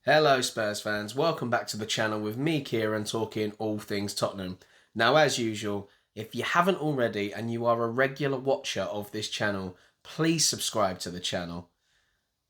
Hello Spurs fans, welcome back to the channel with me Kieran talking all things Tottenham. Now as usual, if you haven't already and you are a regular watcher of this channel, please subscribe to the channel.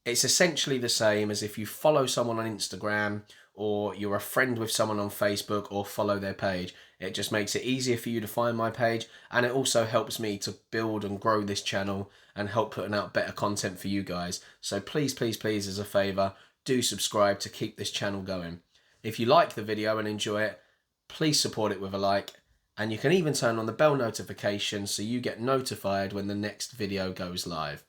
It's essentially the same as if you follow someone on Instagram or you're a friend with someone on Facebook or follow their page. It just makes it easier for you to find my page, and it also helps me to build and grow this channel and help putting out better content for you guys. So please, as a favour, do subscribe to keep this channel going. If you like the video and enjoy it, please support it with a like, and you can even turn on the bell notification so you get notified when the next video goes live.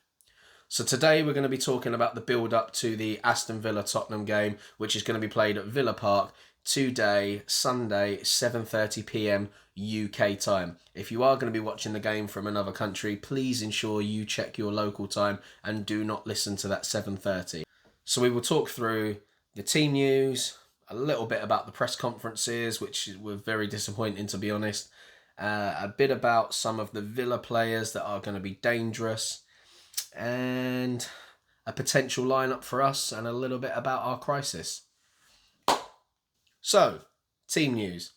So today we're going to be talking about the build up to the Aston Villa Tottenham game, which is going to be played at Villa Park today, Sunday, 7:30 p.m. UK time. If you are going to be watching the game from another country, please ensure you check your local time and do not listen to that 7:30. So we will talk through the team news, a little bit about the press conferences, which were very disappointing to be honest, a bit about some of the Villa players that are going to be dangerous, and a potential lineup for us, and a little bit about our crisis. So, team news.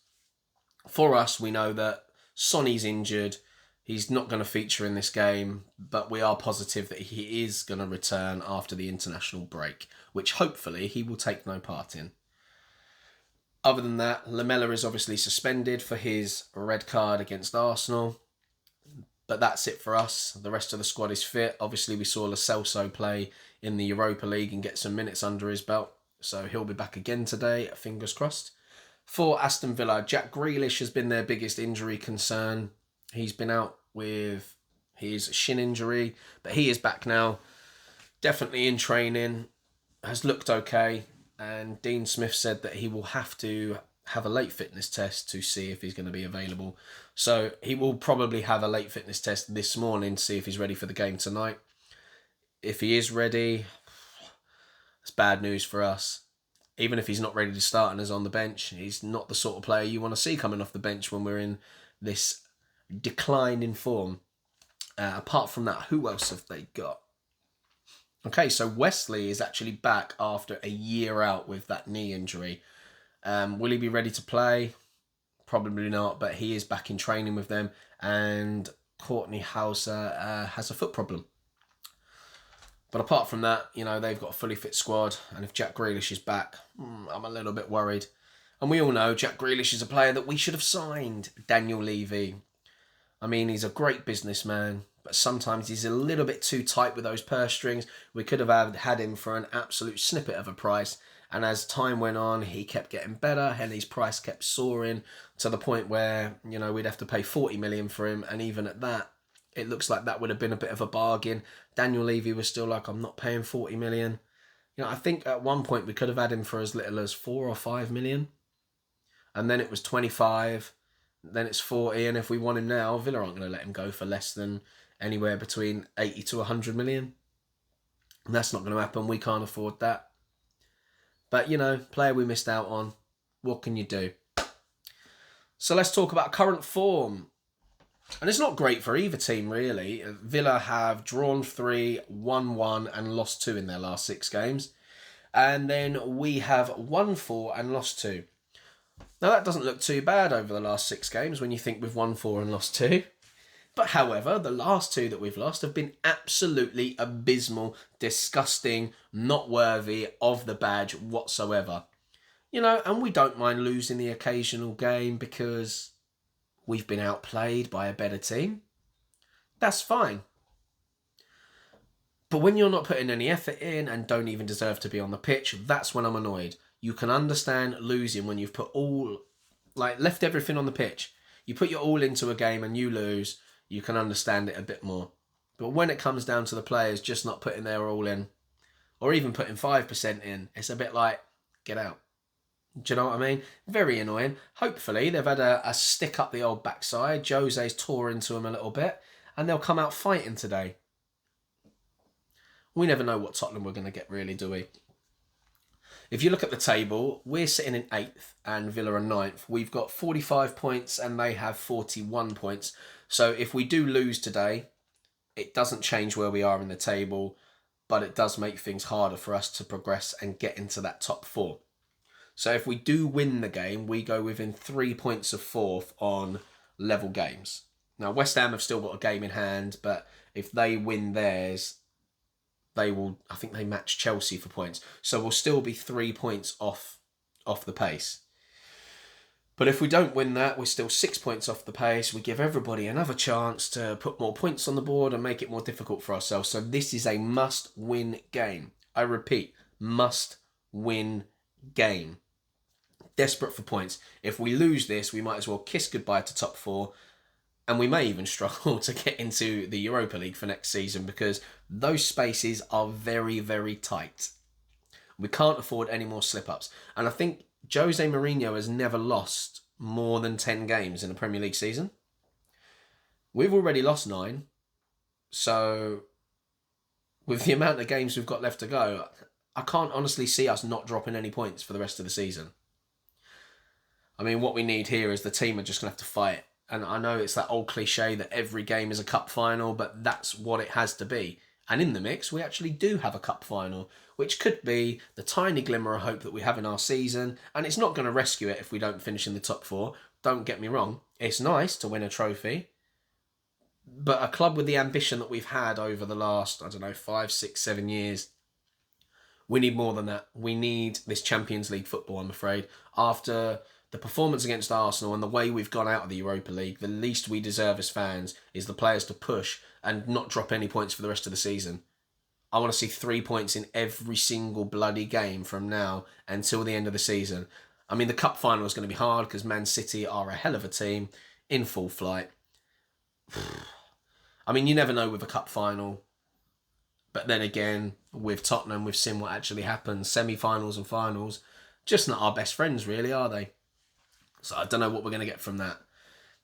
For us, we know that Sonny's injured. He's not going to feature in this game, but we are positive that he is going to return after the international break, which hopefully he will take no part in. Other than that, Lamela is obviously suspended for his red card against Arsenal. But that's it for us. The rest of the squad is fit. Obviously, we saw Lo Celso play in the Europa League and get some minutes under his belt. So he'll be back again today, fingers crossed. For Aston Villa, Jack Grealish has been their biggest injury concern. He's been out with his shin injury, but he is back now. Definitely in training. Has looked okay. And Dean Smith said that he will have to have a late fitness test to see if he's going to be available. So he will probably have a late fitness test this morning to see if he's ready for the game tonight. If he is ready, it's bad news for us. Even if he's not ready to start and is on the bench, he's not the sort of player you want to see coming off the bench when we're in this decline in form. Apart from that, who else have they got? Okay, so Wesley is actually back after a year out with that knee injury. Will he be ready to play? Probably not, but he is back in training with them. And Courtney Hauser has a foot problem. But apart from that, you know, they've got a fully fit squad. And if Jack Grealish is back, I'm a little bit worried. And we all know Jack Grealish is a player that we should have signed. Daniel Levy. I mean, he's a great businessman, but sometimes he's a little bit too tight with those purse strings. We could have had him for an absolute snippet of a price. And as time went on, he kept getting better and his price kept soaring to the point where, you know, we'd have to pay 40 million for him. And even at that, it looks like that would have been a bit of a bargain. Daniel Levy was still like, I'm not paying 40 million. You know, I think at one point we could have had him for as little as 4 or 5 million. And then it was 25. Then it's 40. And if we want him now, Villa aren't going to let him go for less than anywhere between 80 to 100 million. And that's not going to happen. We can't afford that. But, you know, player we missed out on. What can you do? So let's talk about current form. And it's not great for either team, really. Villa have drawn 3, won 1, and lost 2 in their last 6 games. And then we have won 4 and lost 2. Now, that doesn't look too bad over the last 6 games when you think we've won 4 and lost 2. But however, the last 2 that we've lost have been absolutely abysmal, disgusting, not worthy of the badge whatsoever. You know, and we don't mind losing the occasional game because we've been outplayed by a better team. That's fine. But when you're not putting any effort in and don't even deserve to be on the pitch, that's when I'm annoyed. You can understand losing when you've left everything on the pitch. You put your all into a game and you lose, you can understand it a bit more. But when it comes down to the players just not putting their all in, or even putting 5% in, it's a bit like, get out. Do you know what I mean? Very annoying. Hopefully they've had a stick up the old backside. Jose's tore into them a little bit, and they'll come out fighting today. We never know what Tottenham we're going to get, really, do we? If you look at the table, we're sitting in 8th and Villa are 9th. We've got 45 points and they have 41 points. So if we do lose today, it doesn't change where we are in the table. but it does make things harder for us to progress and get into that top 4. So if we do win the game, we go within 3 points of 4th on level games. Now, West Ham have still got a game in hand, but if they win theirs, they will, I think they match Chelsea for points. So we'll still be 3 points off the pace. But if we don't win that, we're still 6 points off the pace. We give everybody another chance to put more points on the board and make it more difficult for ourselves. So this is a must-win game. I repeat, must-win game. Desperate for points. If we lose this, we might as well kiss goodbye to top 4. And we may even struggle to get into the Europa League for next season because those spaces are very, very tight. We can't afford any more slip-ups. And I think Jose Mourinho has never lost more than 10 games in a Premier League season. We've already lost 9. So with the amount of games we've got left to go, I can't honestly see us not dropping any points for the rest of the season. I mean, what we need here is the team are just going to have to fight. And I know it's that old cliche that every game is a cup final, but that's what it has to be. And in the mix, we actually do have a cup final, which could be the tiny glimmer of hope that we have in our season. And it's not going to rescue it if we don't finish in the top 4. Don't get me wrong. It's nice to win a trophy. But a club with the ambition that we've had over the last, 5, 6, 7 years, we need more than that. We need this Champions League football, I'm afraid. After the performance against Arsenal and the way we've gone out of the Europa League, the least we deserve as fans is the players to push and not drop any points for the rest of the season. I want to see 3 points in every single bloody game from now until the end of the season. I mean, the cup final is going to be hard because Man City are a hell of a team in full flight. I mean, you never know with a cup final. But then again, with Tottenham, we've seen what actually happens. Semi-finals and finals, just not our best friends, really, are they? So I don't know what we're going to get from that.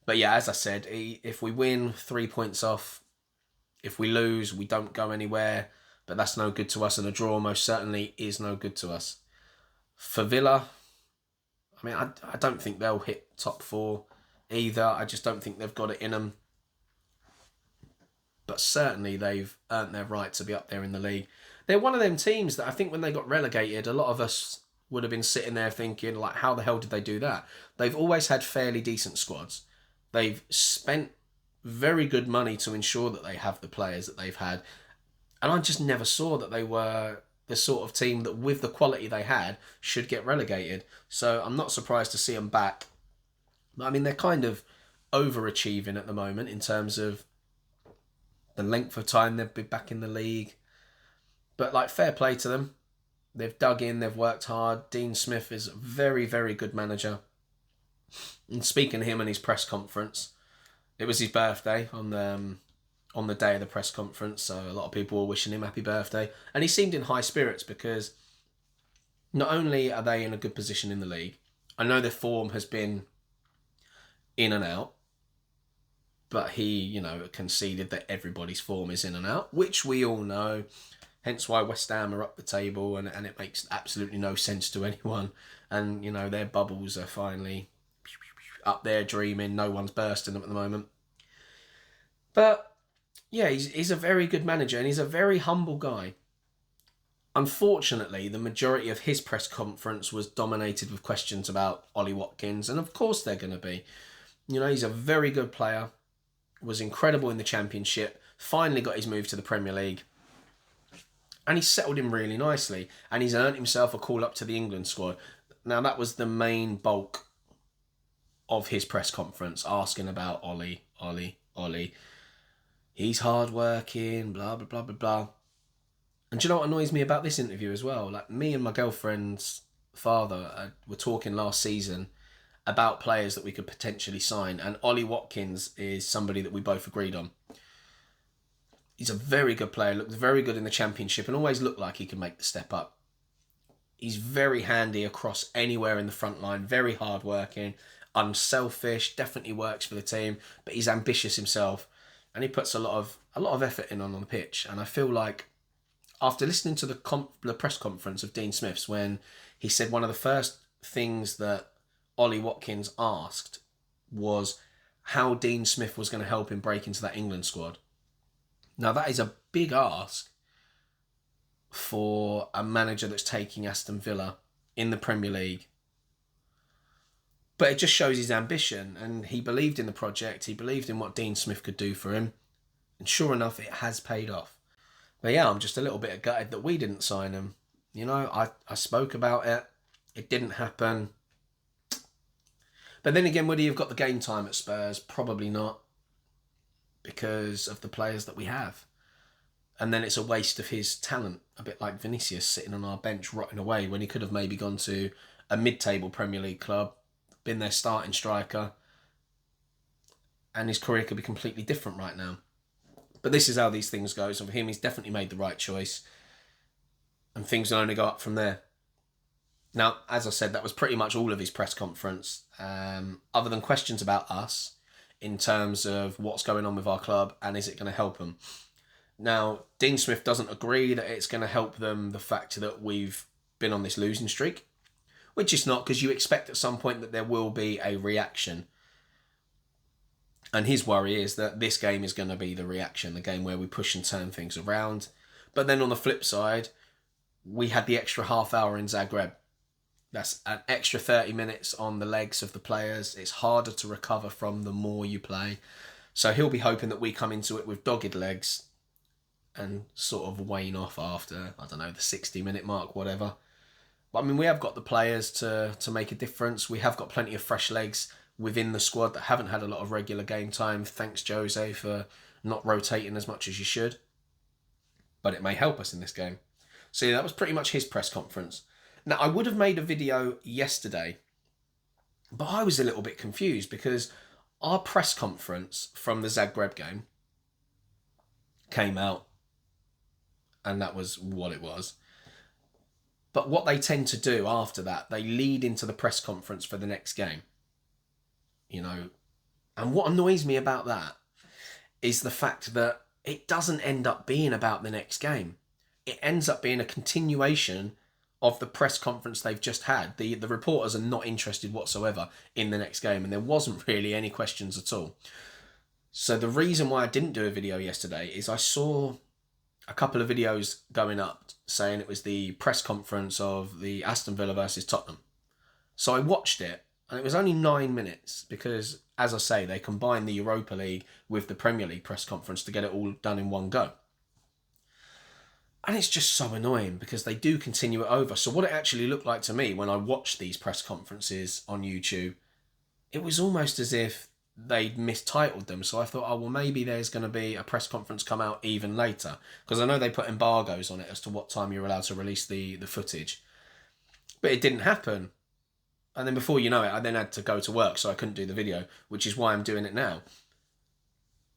But yeah, as I said, if we win, 3 points off. If we lose, we don't go anywhere. But that's no good to us. And a draw most certainly is no good to us. For Villa, I mean, I don't think they'll hit top 4 either. I just don't think they've got it in them. But certainly they've earned their right to be up there in the league. They're one of them teams that I think when they got relegated, a lot of us would have been sitting there thinking, like, how the hell did they do that? They've always had fairly decent squads. They've spent very good money to ensure that they have the players that they've had. And I just never saw that they were the sort of team that, with the quality they had, should get relegated. So I'm not surprised to see them back. I mean, they're kind of overachieving at the moment in terms of the length of time they've been back in the league. But, like, fair play to them. They've dug in, they've worked hard. Dean Smith is a very, very good manager. And speaking of him and his press conference, it was his birthday on the day of the press conference, so a lot of people were wishing him happy birthday. And he seemed in high spirits because not only are they in a good position in the league, I know their form has been in and out, but he, conceded that everybody's form is in and out, which we all know. Hence why West Ham are up the table, and it makes absolutely no sense to anyone. And, their bubbles are finally up there dreaming. No one's bursting them at the moment. But, yeah, he's a very good manager, and he's a very humble guy. Unfortunately, the majority of his press conference was dominated with questions about Ollie Watkins, and of course they're going to be. He's a very good player, was incredible in the Championship, finally got his move to the Premier League. And he's settled in really nicely. And he's earned himself a call up to the England squad. Now, that was the main bulk of his press conference, asking about Ollie. He's hardworking, blah, blah, blah, blah, blah. And do you know what annoys me about this interview as well? Like, me and my girlfriend's father were talking last season about players that we could potentially sign. And Ollie Watkins is somebody that we both agreed on. He's a very good player, looked very good in the Championship and always looked like he could make the step up. He's very handy across anywhere in the front line, very hard-working, unselfish, definitely works for the team, but he's ambitious himself and he puts a lot of effort in on the pitch. And I feel like after listening to the press conference of Dean Smith's, when he said one of the first things that Ollie Watkins asked was how Dean Smith was going to help him break into that England squad. Now, that is a big ask, for a manager that's taking Aston Villa in the Premier League. But it just shows his ambition, and he believed in the project, he believed in what Dean Smith could do for him, and sure enough, it has paid off. But yeah, I'm just a little bit gutted that we didn't sign him. You know, I spoke about it, it didn't happen. But then again, would he have got the game time at Spurs? Probably not, because of the players that we have. And then it's a waste of his talent, a bit like Vinicius sitting on our bench rotting away when he could have maybe gone to a mid-table Premier League club, been their starting striker, and his career could be completely different right now. But this is how these things go. So for him, he's definitely made the right choice, and things will only go up from there. Now, as I said, that was pretty much all of his press conference, other than questions about us in terms of what's going on with our club and is it going to help them. Now, Dean Smith doesn't agree that it's going to help them, the fact that we've been on this losing streak, which it's not, because you expect at some point that there will be a reaction. And his worry is that this game is going to be the reaction, the game where we push and turn things around. But then on the flip side, we had the extra half hour in Zagreb. That's an extra 30 minutes on the legs of the players. It's harder to recover from the more you play. So he'll be hoping that we come into it with dogged legs and sort of wane off after, I don't know, the 60-minute mark, whatever. But I mean, we have got the players to make a difference. We have got plenty of fresh legs within the squad that haven't had a lot of regular game time. Thanks, Jose, for not rotating as much as you should. But it may help us in this game. So yeah, that was pretty much his press conference. Now, I would have made a video yesterday, but I was a little bit confused because our press conference from the Zagreb game came out, and that was what it was. But what they tend to do after that, they lead into the press conference for the next game. You know, and what annoys me about that is the fact that it doesn't end up being about the next game. It ends up being a continuation of the press conference they've just had. The reporters are not interested whatsoever in the next game, and there wasn't really any questions at all. So the reason why I didn't do a video yesterday is I saw a couple of videos going up saying it was the press conference of the Aston Villa versus Tottenham. So I watched it, and it was only 9 minutes because, as I say, they combined the Europa League with the Premier League press conference to get it all done in one go. And it's just so annoying because they do continue it over. So what it actually looked like to me when I watched these press conferences on YouTube, it was almost as if they'd mistitled them. So I thought, oh, well, maybe there's going to be a press conference come out even later. Because I know they put embargoes on it as to what time you're allowed to release the footage. But it didn't happen. And then before you know it, I then had to go to work, so I couldn't do the video, which is why I'm doing it now.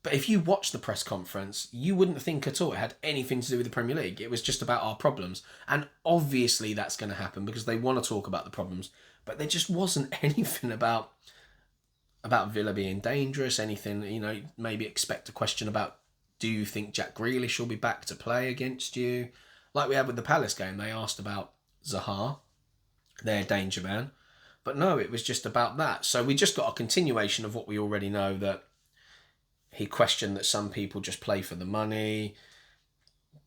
But if you watch the press conference, you wouldn't think at all it had anything to do with the Premier League. It was just about our problems. And obviously that's going to happen because they want to talk about the problems. But there just wasn't anything about Villa being dangerous, anything, you know, maybe expect a question about, do you think Jack Grealish will be back to play against you? Like we had with the Palace game, they asked about Zaha, their danger man. But no, it was just about that. So we just got a continuation of what we already know, that he questioned that some people just play for the money,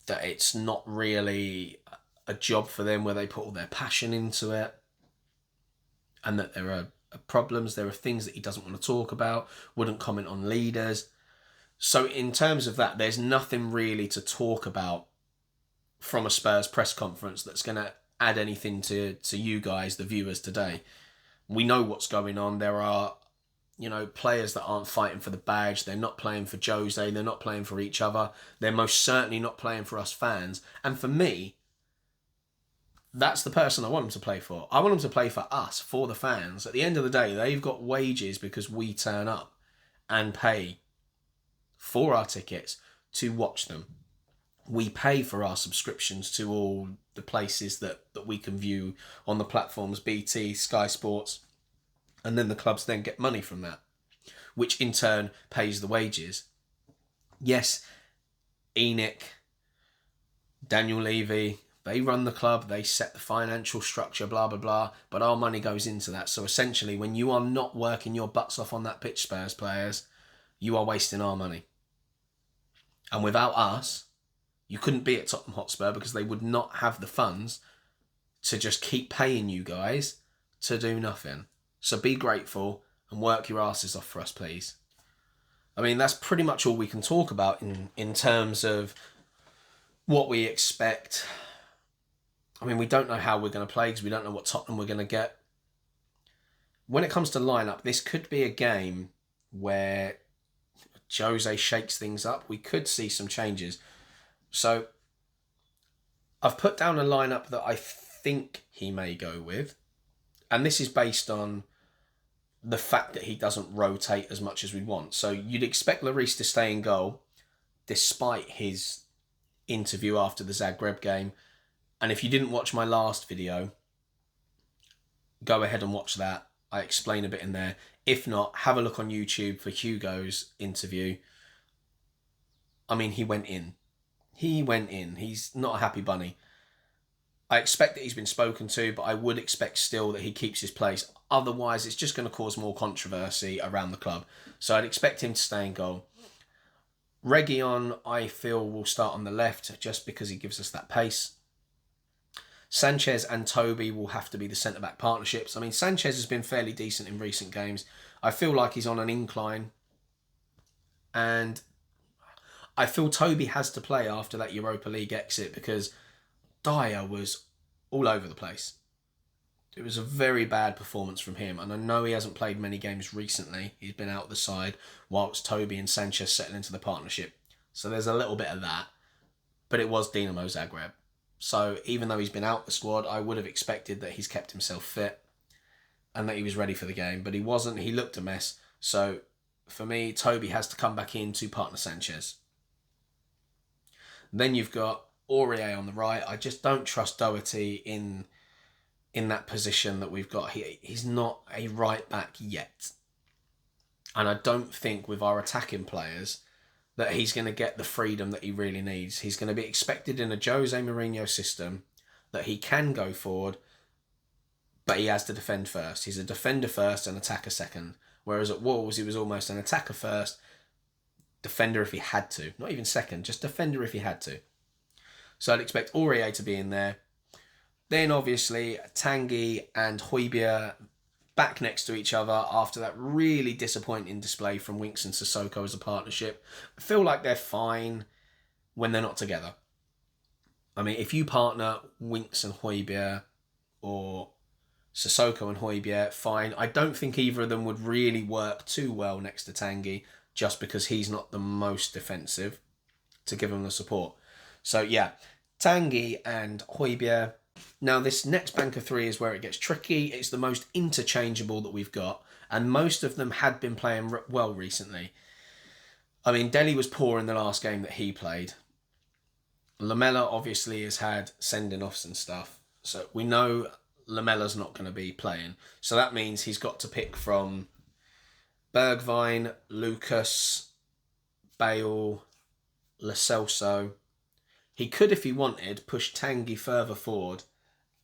that it's not really a job for them where they put all their passion into it, and that there are problems, there are things that he doesn't want to talk about, wouldn't comment on leaders. So in terms of that, there's nothing really to talk about from a Spurs press conference that's going to add anything to you guys, the viewers, today. We know what's going on. There are, you know, players that aren't fighting for the badge. They're not playing for Jose. They're not playing for each other. They're most certainly not playing for us fans. And for me, that's the person I want them to play for. I want them to play for us, for the fans. At the end of the day, they've got wages because we turn up and pay for our tickets to watch them. We pay for our subscriptions to all the places that we can view on the platforms, BT, Sky Sports, and then the clubs then get money from that, which in turn pays the wages. Yes, Enoch, Daniel Levy, they run the club, they set the financial structure, blah, blah, blah, but our money goes into that. So essentially, when you are not working your butts off on that pitch, Spurs players, you are wasting our money. And without us, You couldn't be at Tottenham Hotspur because they would not have the funds to just keep paying you guys to do nothing. So be grateful and work your asses off for us, please. I mean, that's pretty much all we can talk about in terms of what we expect. I mean, we don't know how we're going to play because we don't know what Tottenham we're going to get. When it comes to lineup, this could be a game where Jose shakes things up. We could see some changes. So I've put down a lineup that I think he may go with. And this is based on the fact that he doesn't rotate as much as we want. So you'd expect Lloris to stay in goal despite his interview after the Zagreb game. And if you didn't watch my last video, go ahead and watch that. I explain a bit in there. If not, have a look on YouTube for Hugo's interview. I mean, he went in. He's not a happy bunny. I expect that he's been spoken to, but I would expect still that he keeps his place. Otherwise, it's just going to cause more controversy around the club. So I'd expect him to stay in goal. Reguilon, I feel, will start on the left just because he gives us that pace. Sanchez and Toby will have to be the centre-back partnerships. I mean, Sanchez has been fairly decent in recent games. I feel like he's on an incline. And I feel Toby has to play after that Europa League exit because Dyer was all over the place. It was a very bad performance from him, and I know he hasn't played many games recently. He's been out the side whilst Toby and Sanchez settle into the partnership. So there's a little bit of that, but it was Dinamo Zagreb. So even though he's been out the squad, I would have expected that he's kept himself fit and that he was ready for the game, but he wasn't. He looked a mess. So for me, Toby has to come back in to partner Sanchez. Then you've got Aurier on the right. I just don't trust Doherty in that position that we've got. He's not a right back yet. And I don't think with our attacking players that he's going to get the freedom that he really needs. He's going to be expected in a Jose Mourinho system that he can go forward, but he has to defend first. He's a defender first and attacker second. Whereas at Wolves, he was almost an attacker first, defender if he had to. Not even second, just defender if he had to. So I'd expect Aurier to be in there. Then obviously Tanguy and Højbjerg back next to each other after that really disappointing display from Winks and Sissoko as a partnership. I feel like they're fine when they're not together. I mean, if you partner Winks and Højbjerg or Sissoko and Højbjerg, fine. I don't think either of them would really work too well next to Tanguy just because he's not the most defensive to give him the support. So yeah, Tanguy and Højbjerg. Now this next bank of three is where it gets tricky. It's the most interchangeable that we've got, and most of them had been playing well recently. I mean, Dele was poor in the last game that he played. Lamela obviously has had sending-offs and stuff, so we know Lamela's not going to be playing. So that means he's got to pick from Bergwijn, Lucas, Bale, Lo Celso. He could, if he wanted, push Tanguy further forward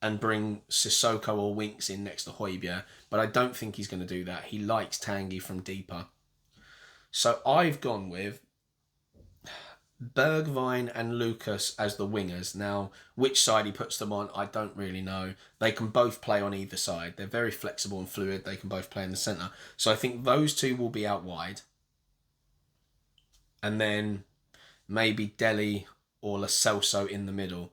and bring Sissoko or Winks in next to Højbjerg, but I don't think he's going to do that. He likes Tanguy from deeper. So I've gone with Bergwijn and Lucas as the wingers. Now, which side he puts them on, I don't really know. They can both play on either side. They're very flexible and fluid. They can both play in the centre. So I think those two will be out wide. And then maybe Dele or Lo Celso in the middle.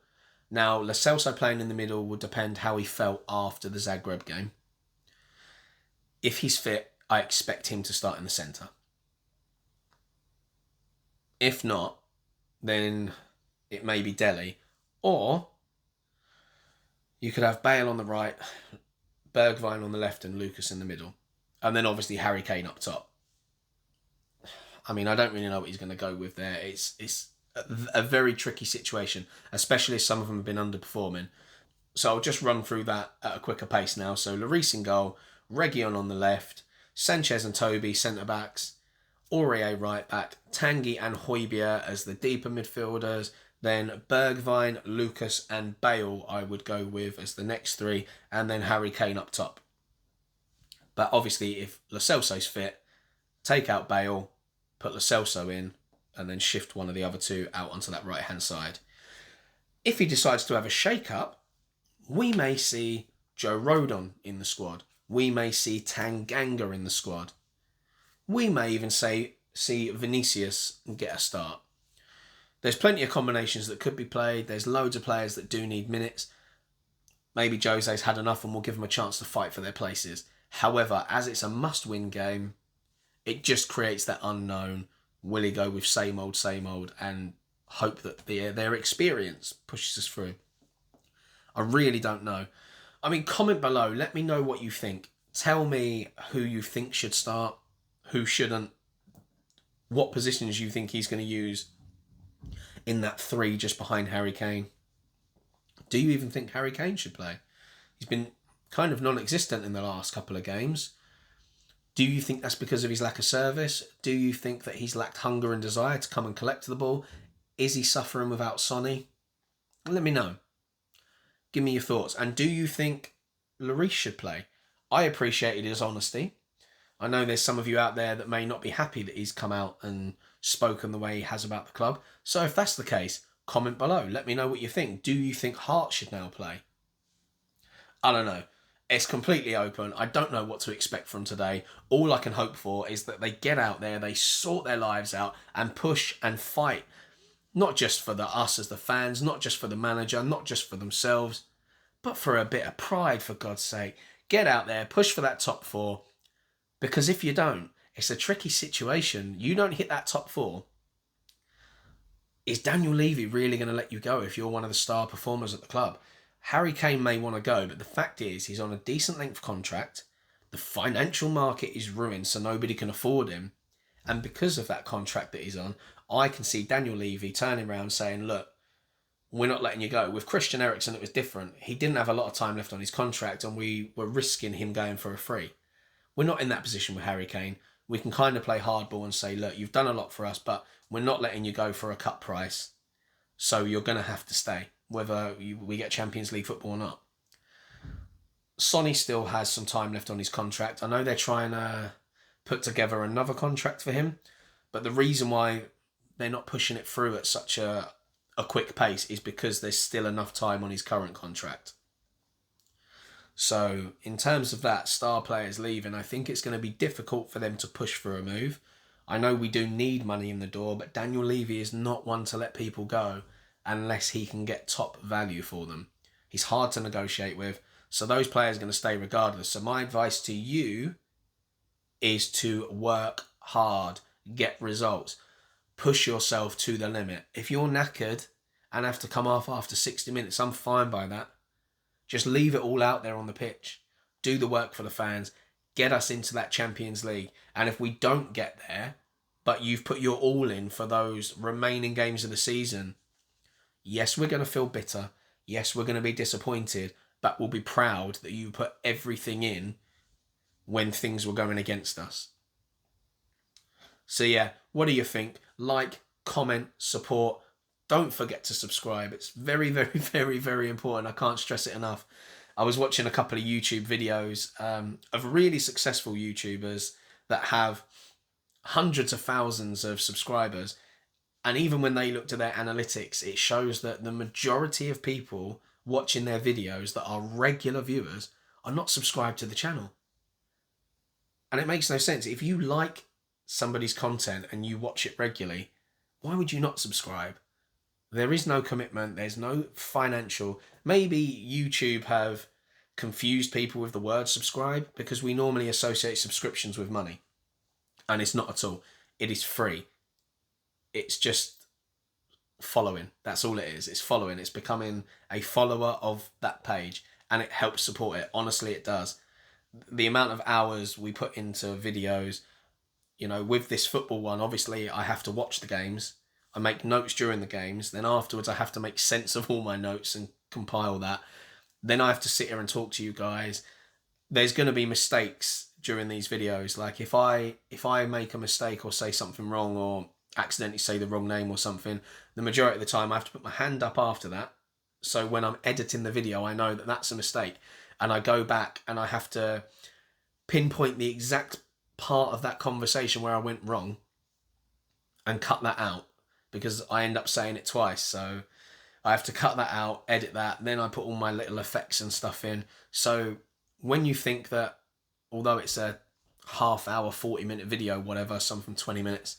Now, Lo Celso playing in the middle will depend how he felt after the Zagreb game. If he's fit, I expect him to start in the centre. If not, then it may be Dele. Or you could have Bale on the right, Bergwijn on the left and Lucas in the middle. And then obviously Harry Kane up top. I mean, I don't really know what he's going to go with there. It's a very tricky situation, especially as some of them have been underperforming. So I'll just run through that at a quicker pace now. So Lloris in goal, Reguilon on the left, Sanchez and Toby centre-backs, Aurier right back, Tanguy and Højbjerg as the deeper midfielders, then Bergwijn, Lucas and Bale I would go with as the next three, and then Harry Kane up top. But obviously if Lo Celso's fit, take out Bale, put Lo Celso in and then shift one of the other two out onto that right-hand side. If he decides to have a shake-up, we may see Joe Rodon in the squad. We may see Tanganga in the squad. We may even see Vinicius get a start. There's plenty of combinations that could be played. There's loads of players that do need minutes. Maybe Jose's had enough and we'll give them a chance to fight for their places. However, as it's a must-win game, it just creates that unknown. Will he go with same old, and hope that their experience pushes us through? I really don't know. I mean, comment below. Let me know what you think. Tell me who you think should start, who shouldn't, what positions you think he's going to use in that three just behind Harry Kane. Do you even think Harry Kane should play? He's been kind of non-existent in the last couple of games. Do you think that's because of his lack of service? Do you think that he's lacked hunger and desire to come and collect the ball? Is he suffering without Sonny? Let me know. Give me your thoughts. And do you think Lloris should play? I appreciated his honesty. I know there's some of you out there that may not be happy that he's come out and spoken the way he has about the club. So if that's the case, comment below. Let me know what you think. Do you think Hart should now play? I don't know. It's completely open. I don't know what to expect from today. All I can hope for is that they get out there, they sort their lives out and push and fight. Not just for us as the fans, not just for the manager, not just for themselves, but for a bit of pride, for God's sake. Get out there, push for that top four. Because if you don't, it's a tricky situation. You don't hit that top four. Is Daniel Levy really going to let you go if you're one of the star performers at the club? Harry Kane may want to go, but the fact is he's on a decent length contract. The financial market is ruined, so nobody can afford him. And because of that contract that he's on, I can see Daniel Levy turning around saying, look, we're not letting you go. With Christian Eriksen, it was different. He didn't have a lot of time left on his contract and we were risking him going for a free. We're not in that position with Harry Kane. We can kind of play hardball and say, look, you've done a lot for us, but we're not letting you go for a cut price. So you're going to have to stay, whether we get Champions League football or not. Sonny still has some time left on his contract. I know they're trying to put together another contract for him, but the reason why they're not pushing it through at such a quick pace is because there's still enough time on his current contract. So in terms of that, star players leaving, I think it's going to be difficult for them to push for a move. I know we do need money in the door, but Daniel Levy is not one to let people go unless he can get top value for them. He's hard to negotiate with, so those players are going to stay regardless. So my advice to you is to work hard, get results, push yourself to the limit. If you're knackered and have to come off after 60 minutes, I'm fine by that. Just leave it all out there on the pitch. Do the work for the fans. Get us into that Champions League. And if we don't get there, but you've put your all in for those remaining games of the season, yes, we're going to feel bitter. Yes, we're going to be disappointed. But we'll be proud that you put everything in when things were going against us. So yeah, what do you think? Like, comment, support. Don't forget to subscribe. It's very, very, very, very important. I can't stress it enough. I was watching a couple of YouTube videos of really successful YouTubers that have hundreds of thousands of subscribers. And even when they looked at their analytics, it shows that the majority of people watching their videos that are regular viewers are not subscribed to the channel. And it makes no sense. If you like somebody's content and you watch it regularly, why would you not subscribe? There is no commitment. There's no financial. Maybe YouTube have confused people with the word subscribe because we normally associate subscriptions with money. And it's not at all. It is free. It's just following. That's all it is. It's following. It's becoming a follower of that page and it helps support it. Honestly, it does. The amount of hours we put into videos, you know, with this football one, obviously I have to watch the games. I make notes during the games. Then afterwards I have to make sense of all my notes and compile that. Then I have to sit here and talk to you guys. There's going to be mistakes during these videos. Like if I make a mistake or say something wrong or accidentally say the wrong name or something, the majority of the time I have to put my hand up after that. So when I'm editing the video, I know that that's a mistake. And I go back and I have to pinpoint the exact part of that conversation where I went wrong and cut that out because I end up saying it twice. So I have to cut that out, edit that, then I put all my little effects and stuff in. So when you think that, although it's a half hour, 40-minute video, whatever, some from 20 minutes,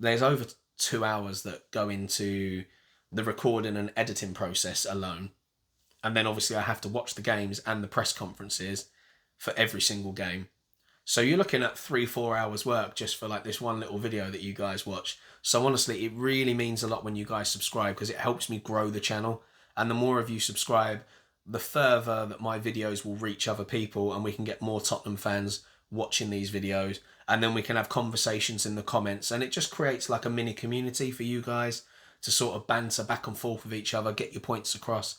there's over 2 hours that go into the recording and editing process alone. And then obviously I have to watch the games and the press conferences for every single game. So you're looking at 3-4 hours work just for like this one little video that you guys watch. So honestly, it really means a lot when you guys subscribe, because it helps me grow the channel. And the more of you subscribe, the further that my videos will reach other people, and we can get more Tottenham fans watching these videos. And then we can have conversations in the comments, and it just creates like a mini community for you guys to sort of banter back and forth with each other, get your points across.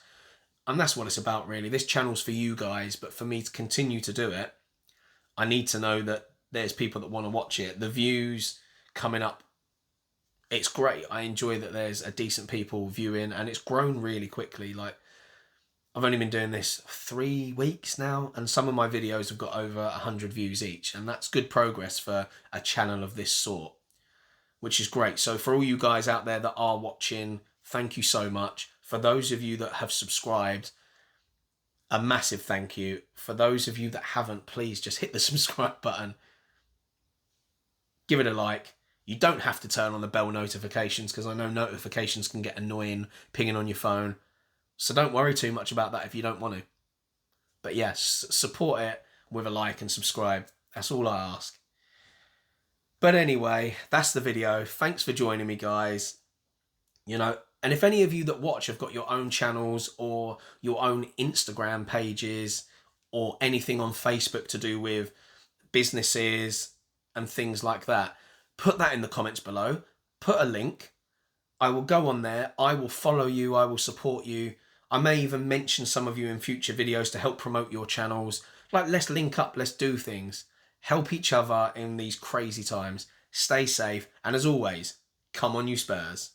And that's what it's about, really. This channel's for you guys, but for me to continue to do it, I need to know that there's people that want to watch it. The views coming up, it's great. I enjoy that there's a decent people viewing, and it's grown really quickly. Like, I've only been doing this 3 weeks now, and some of my videos have got over 100 views each, and that's good progress for a channel of this sort, which is great. So for all you guys out there that are watching, thank you so much. For those of you that have subscribed, a massive thank you. For those of you that haven't, please just hit the subscribe button. Give it a like. You don't have to turn on the bell notifications, because I know notifications can get annoying pinging on your phone. So don't worry too much about that if you don't want to. But yes, support it with a like and subscribe. That's all I ask. But anyway, that's the video. Thanks for joining me, guys. And if any of you that watch have got your own channels or your own Instagram pages or anything on Facebook to do with businesses and things like that, put that in the comments below. Put a link. I will go on there. I will follow you. I will support you. I may even mention some of you in future videos to help promote your channels. Like, let's link up. Let's do things. Help each other in these crazy times. Stay safe. And as always, come on you Spurs.